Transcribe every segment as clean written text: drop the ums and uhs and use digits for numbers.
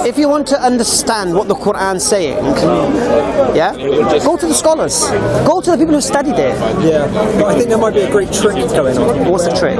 If you want to understand what the Quran's saying, yeah, go to the scholars. Go to the people who studied it. Yeah, but I think there might be a great trick going on. What's the trick?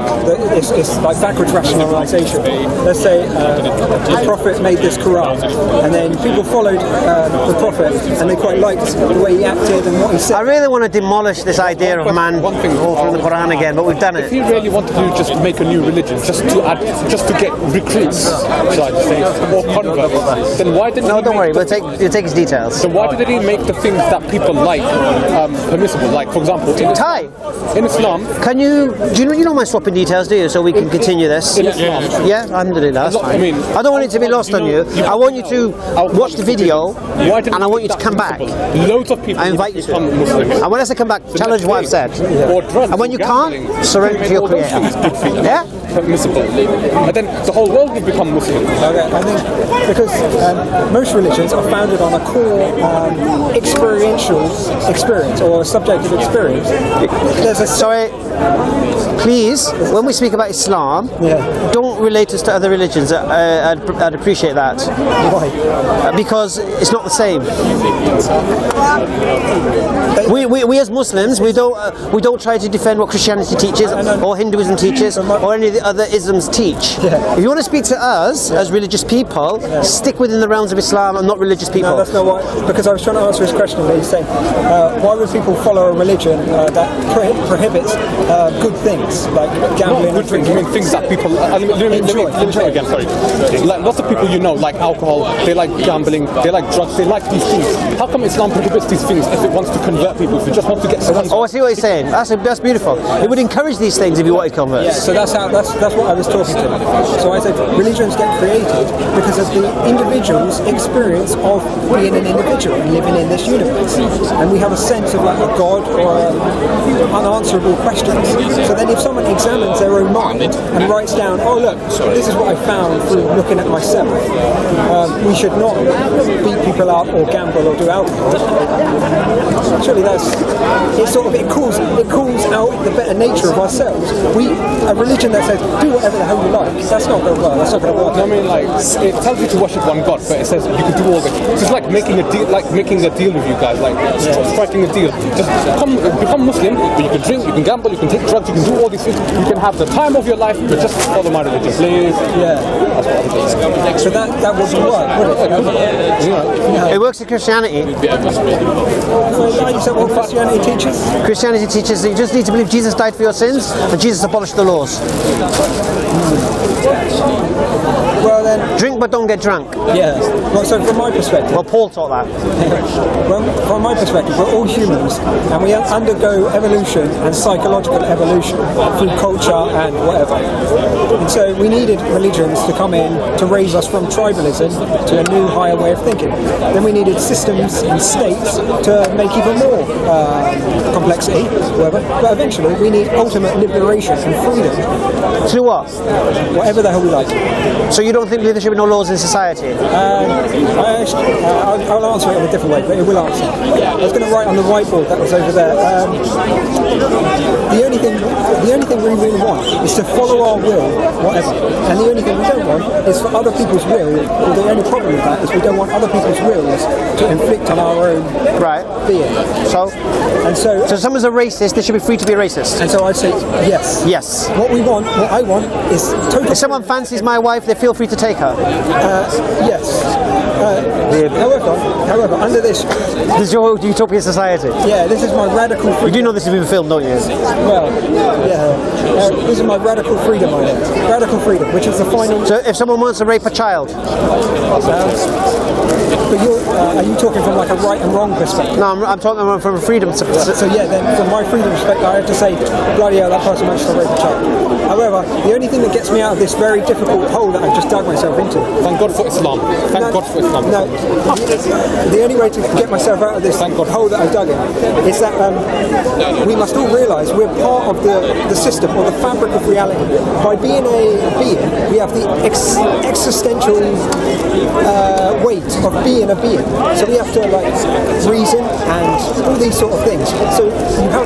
It's like backwards rationalisation. Let's say the Prophet made this Quran, and then people followed the Prophet, and they quite liked the way he acted and what he said. I really want to demolish this idea of man altering the Quran again, but we've done it. If you really wanted to just make a new religion, just to get recruits, shall I say, or converts, then why didn't No, don't worry, we'll take his details. So why didn't he make the things that people like permissible? Like, for example, in Islam, do you know my swapping details, do you? So we can continue this. In Islam, yeah, alhamdulillah, that's fine. I don't want it to be lost on you. I want you to watch the video, and I want you to come back. Loads of people I invite you to. Muslims. And when I say come back, challenge what I've said. And when you can't, surrender to your Creator. Yeah? Permissible. And then the whole world will become Muslim. Okay, I think because most religions are founded on a core experiential experience or subjective experience. Sorry, please, when we speak about Islam, don't relate us to other religions. I'd appreciate that. Why? Because it's not the same. We as Muslims, we don't try to defend what Christianity teaches or Hinduism teaches or any of the other isms teach. If you want to speak to us as religious people, stick within the realms of Islam and not religious people. No, that's not why. Because I was trying to answer his question. He's saying, why would people follow a religion that prohibits good things like gambling? Good things. I mean, things that people. Let me try again. Sorry. Like lots of people like alcohol. They like gambling. They like drugs. They like these things. How come Islam prohibits these things if it wants to convert people? If it just wants to get. Oh, I see what he's saying. That's beautiful. It would encourage these things if you wanted converts. Yeah. So that's what I was talking to. So I said religions get created because of the individual's experience of being an individual and living in this universe, and we have a sense of like a God or unanswerable questions. So then, if someone examines their own mind and writes down, "Oh look, this is what I found through looking at myself," we should not beat people up or gamble or do alcohol. Surely it calls out the better nature of ourselves. A religion that says do whatever the hell you like, that's not going to work. That's not going to work. I mean, like it tells you to worship one God, but it says you can do all the. It's just like making a deal with you guys, like striking a deal. Just become Muslim. You can drink, you can gamble, you can take drugs, you can do all these things. You can have the time of your life, but just follow my religion, please. Yeah. So that wouldn't work, would it? It works in Christianity. So what Christianity teaches? Christianity teaches that you just need to believe Jesus died for your sins and Jesus abolished the laws. Well then, drink but don't get drunk. Yeah. Well, so from my perspective. Well, Paul taught that. Well, from my perspective, we're all humans, and we undergo evolution and psychological evolution through culture and whatever. And so we needed religions to come in to raise us from tribalism to a new, higher way of thinking. Then we needed systems and states to make even more complexity, whatever. But eventually, we need ultimate liberation and freedom. To what? Whatever the hell we like. So you don't think there should be no laws in society? I'll answer it in a different way, but it will answer. I was going to write on the whiteboard that was over there. The only thing we really want is to follow our will, whatever. And the only thing we don't want is for other people's will. Well, the only problem with that is we don't want other people's wills to inflict on our own being. So if someone's a racist, they should be free to be a racist. And so I'd say yes. Yes. What I want is total. If someone fancies my wife, they feel free to take her. Yes. However, under this is your utopian society. Yeah, this is my radical freedom. You do know this is being filmed, don't you? Well, yeah. This is my radical freedom idea. Radical freedom, which is the final. So if someone wants to rape a child. But are you talking from like a right and wrong perspective? No, I'm talking from a freedom perspective. So yeah, then from my freedom perspective, I have to say, bloody hell, that person wants to rape a child. However, the only thing that gets me out of this very difficult hole that I've just dug myself into. Thank God for Islam. Thank God for Islam. No, the only way to get myself out of this hole that I've dug in is that we must all realise we're part of the system or the fabric of reality. By being a being, we have the existential weight of being a being. So we have to reason and all these sort of things. So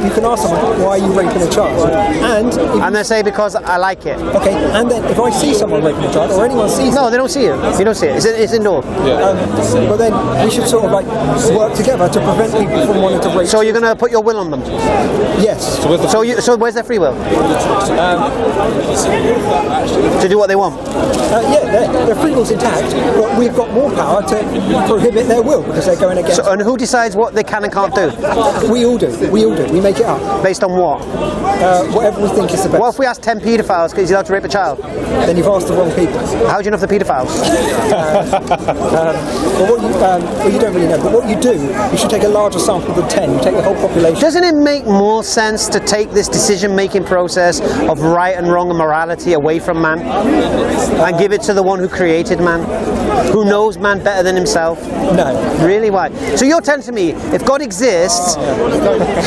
you can ask someone, why are you raping a child? And they say because I like it. Okay, and then if I see someone raping a child or anyone sees no, they don't see it. You don't see it. It's indoor. But then we should sort of work together to prevent people from wanting to rape. So you're going to put your will on them? Yes. So where's their free will? To do what they want? Their free will's intact, but we've got more power to prohibit their will because they're going against. And who decides what they can and can't do? We all do. We make it up. Based on what? Whatever we think is the best. What if we ask 10 paedophiles because he's allowed to rape a child? Then you've asked the wrong people. How do you know if they're paedophiles? Well, you don't really know. But what you do, you should take a larger sample than 10. You take the whole population. Doesn't it make more sense to take this decision-making process of right and wrong and morality away from man and give it to the one who created man, who knows man better than himself? No. Really? Why? So you're telling me if God exists,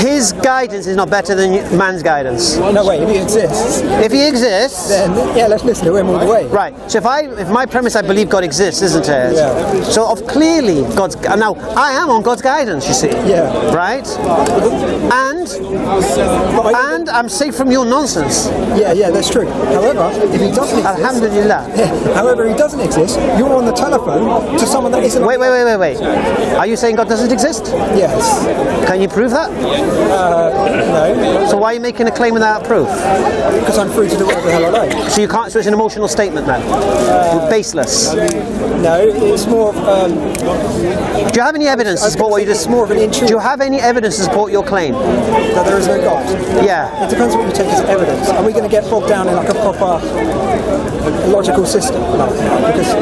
his guidance is not better than man's guidance? No way. If he exists. If he exists, then let's listen to him all the way. Right. So if my premise, I believe God exists, isn't it? Yeah. So clearly God's. Now I am on God's guidance. You see. Yeah. Right. And I'm safe from your nonsense. Yeah, that's true. However, if he doesn't exist, Alhamdulillah. However, he doesn't exist, you're on the telephone to someone that isn't. Wait. Are you saying God doesn't exist? Yes. Can you prove that? No. So why are you making a claim without proof? Because I'm free to do whatever the hell I like. So you can't. So it's an emotional statement then. Baseless. No, it's more of. Do you have any evidence to support what you just? More of an intuition. Do you have any evidence to support your claim? That there is no God. Yeah. It depends what you take as evidence. Are we going to get bogged down in a proper logical system? No. Because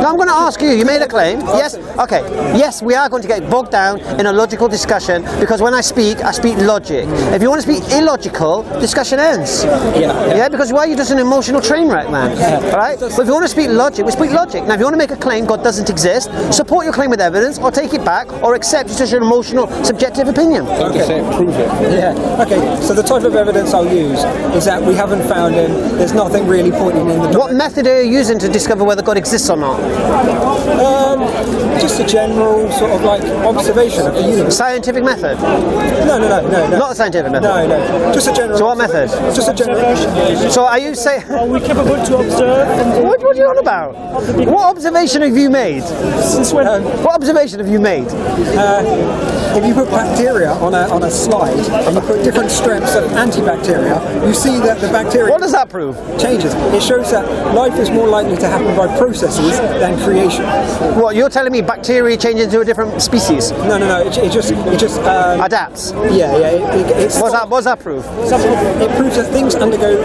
I'm going to ask you. You made a claim. Yes. Okay. Yes, we are going to get bogged down in a logical discussion because when I speak logic. If you want to speak illogical, discussion ends. Yeah. Because why are you just an emotional train wreck, man? Right? But if you want to speak logic, we speak logic. Now, if you want to make a claim God doesn't exist, support your claim with evidence, or take it back, or accept it's just an emotional, subjective opinion. Okay. Prove it. Yeah. Okay. So the type of evidence I'll use is that we haven't found him. There's nothing really pointing in the. What method are you using to discover whether God exists or not? Just a general sort of observation of the universe. Scientific method? No. Not a scientific method? No. Just a general. So what method? Just a general. So are you saying? Are we capable to observe? What are you on about? What observation have you made? Since when? What observation have you made? If you put bacteria on a slide and you put different strengths of antibacteria, you see that the bacteria. What does that prove? Changes. It shows that life is more likely to happen by processes than creation. What, you're telling me bacteria change into a different species? No. It just adapts. Yeah. What does that prove? It proves that things undergo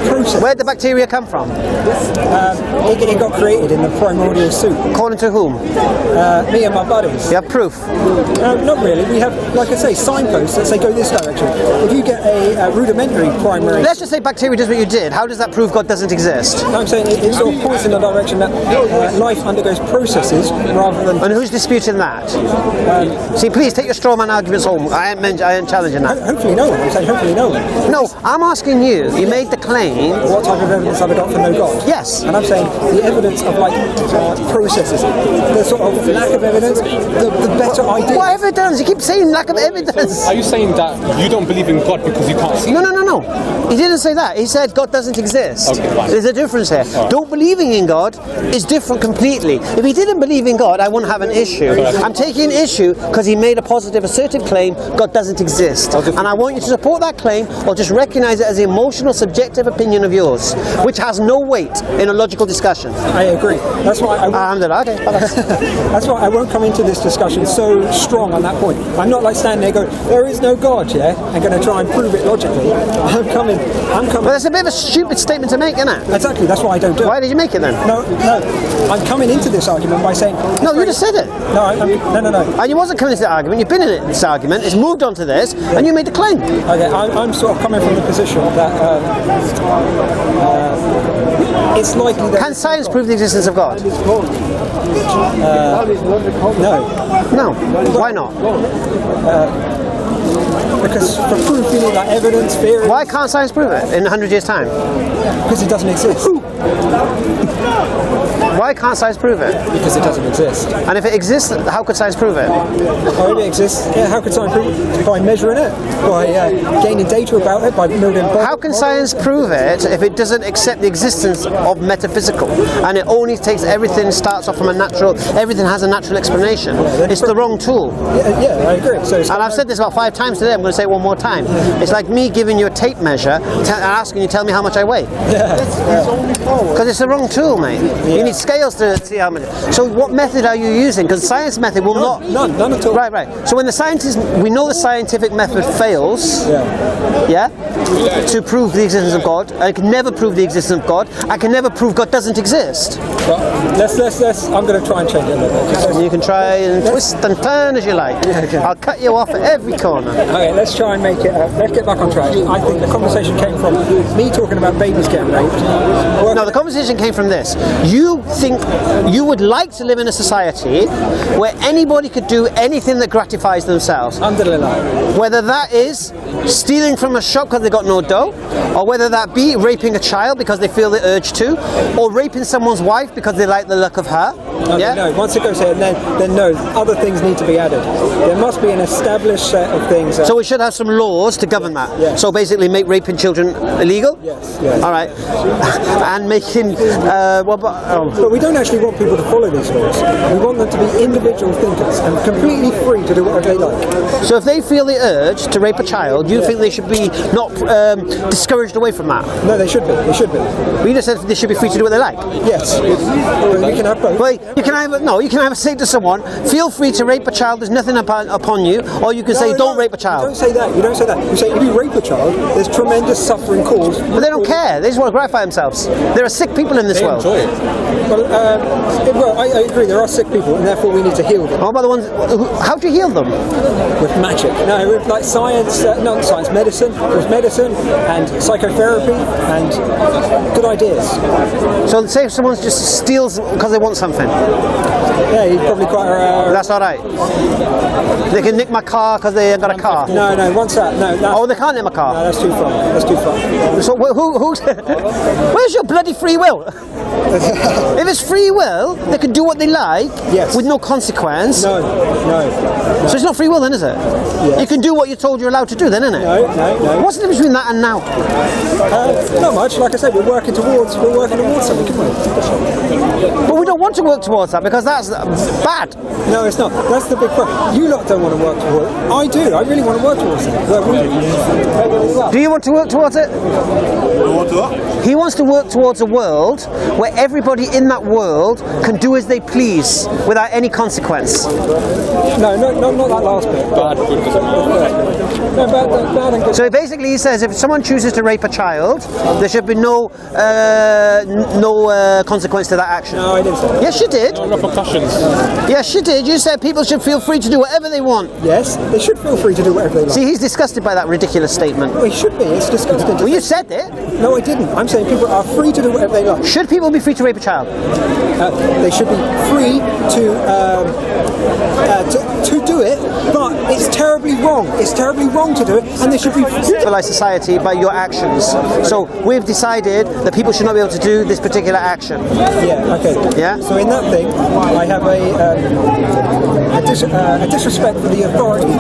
process. Where did the bacteria come from? It got created in the primordial soup. According to whom? Me and my buddies. You have proof? Not really. We have, like I say, signposts that say go this direction. If you get a rudimentary primary. Let's just say bacteria does what you did. How does that prove God doesn't exist? I'm saying it sort of points in the direction that life undergoes processes rather than. And who's disputing that? See, please take your straw man arguments home. I ain't challenging that. Hopefully no one. I'm saying hopefully no one. No, I'm asking you. You made the claim. What type of evidence have I got for no God? Yes. And I'm saying the evidence of processes. The sort of lack of evidence, the better idea. What evidence? You keep saying lack of evidence. Are you saying that you don't believe in God because you can't see? No. He didn't say that. He said God doesn't exist. Okay, fine. There's a difference here. Don't believing in God is different completely. If he didn't believe in God, I wouldn't have an issue. I'm taking issue because he made a positive, assertive claim God doesn't exist. And I want you to support that claim or just recognize it as an emotional, subjective opinion of yours, which has no weight in a logical discussion. I agree. That's why Okay. That's why I won't come into this discussion so strong on that point. I'm not like standing there going, there is no God, yeah? I'm going to try and prove it logically. I'm coming. But that's a bit of a stupid statement to make, isn't it? Exactly, that's why I don't do it. Why did you make it then? No. I'm coming into this argument by saying... No, you just said it. No. And you wasn't coming to the argument, you've been in this argument, it's moved on to this, and you made the claim. Okay, I'm sort of coming from the position that it's likely that... Can science prove the existence of God? No. No. Why not? Because for proof you need like evidence, theory. Why can't science prove it in 100 years' time? Because it doesn't exist. Why can't science prove it? Because it doesn't exist. And if it exists, how could science prove it? Oh, if it exists, yeah, how could science prove it? By measuring it, by gaining data about it, by building... How can science prove it if it doesn't accept the existence of metaphysical? And it only takes everything, starts off from a natural, everything has a natural explanation. It's the wrong tool. Yeah, I agree. So and I've said this about 5 times today, I'm going to say it one more time. It's like me giving you a tape measure and asking you to tell me how much I weigh. Because it's the wrong tool, mate. You need scales to see how much. So what method are you using? Because science method will not... None at all. Right. So when the scientists... We know the scientific method fails, to prove the existence of God. I can never prove the existence of God. I can never prove God doesn't exist. Well, let's I'm going to try and change it a little bit. You can try and twist and turn as you like. I'll cut you off at every corner. Okay, let's try and make it... let's get back on track. I think the conversation came from me talking about babies getting raped. No, the conversation came from this. You think you would like to live in a society where anybody could do anything that gratifies themselves. Whether that is stealing from a shop because they got no dough, or whether that be raping a child because they feel the urge to, or raping someone's wife because they like the look of her. No, once it goes here, then no, other things need to be added. There must be an established set of things. So we should have some laws to govern that. Yes. So basically make raping children illegal? Yes. All right. And making... But we don't actually want people to follow these laws. We want them to be individual thinkers and completely free to do whatever they like. So if they feel the urge to rape a child, you think they should be not discouraged away from that? No, they should be. They should be. We just said they should be free to do what they like. Yes. We can have both. Well, you can either say to someone, feel free to rape a child, there's nothing upon you, or you can say, don't rape a child. You don't say that. You don't say that. You say, if you rape a child, there's tremendous suffering caused. But they don't care. They just want to gratify themselves. There are sick people in this world. Enjoy it. Well, I agree. There are sick people, and therefore we need to heal them. What about the ones? How do you heal them? With magic. No, with like science, not science, medicine. With medicine and psychotherapy and good ideas. So say if someone just steals because they want something. Yeah, you'd probably quite. That's all right. They can nick my car because they ain't got a car. No, once that. No. Oh, they can't nick my car. No, that's too far. That's too far. So who's? Where's your bloody free will? If it's free will, they can do what they like with no consequence. No. So it's not free will then, is it? Yes. You can do what you're told you're allowed to do then, isn't it? No. What's the difference between that and now? Not much. Like I said, we're working towards something, can we? But we don't want to work towards that because that's bad. No, it's not. That's the big problem. You lot don't want to work towards it. I do. I really want to work towards it. Do you want to work towards it? He wants to work towards a world where everybody in that world can do as they please without any consequence. No, not that last bit. Bad, good, No, bad and good. So basically he says if someone chooses to rape a child, there should be no consequence to that action. No, I didn't say that. Yes, you did. No repercussions. Yes, you did. You said people should feel free to do whatever they want. Yes, they should feel free to do whatever they like. See, he's disgusted by that ridiculous statement. Well, he should be. It's disgusting. Well, you said it. No, I didn't. I'm saying people are free to do whatever they like. Should people be free to rape a child? They should be free to do it, but it's terribly wrong. It's terribly wrong to do it, and they should be Civilized society by your actions. So we've decided that people should not be able to do this particular action. Yeah. Okay. Yeah. So in that thing, I have a disrespect for the authority.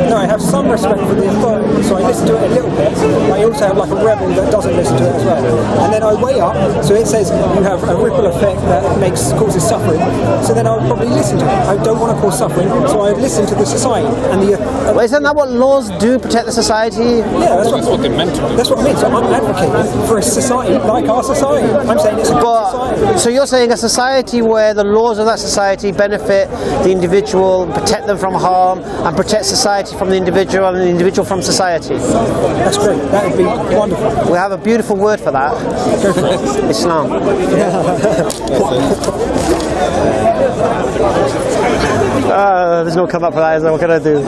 No, I have some respect for the authority, so I listen to it a little bit. I also have like a rebel that doesn't listen to it as well. And then I weigh up, so it says you have a ripple effect that causes suffering. So then I would probably listen to it. I don't want to cause suffering, so I listen to the society and the. Well, isn't that what laws do? Protect the society? Yeah, that's what they meant to. That's what I mean. So I'm advocating for a society like our society. I'm saying it's a good society. So you're saying a society where the laws of that society benefit the individual, protect them from harm, and protect society from the individual and the individual from society. That's great. That would be wonderful. We have a beautiful word for that. Islam. there's no come up for that, is there? What can I do?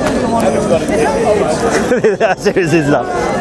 Seriously, it's not.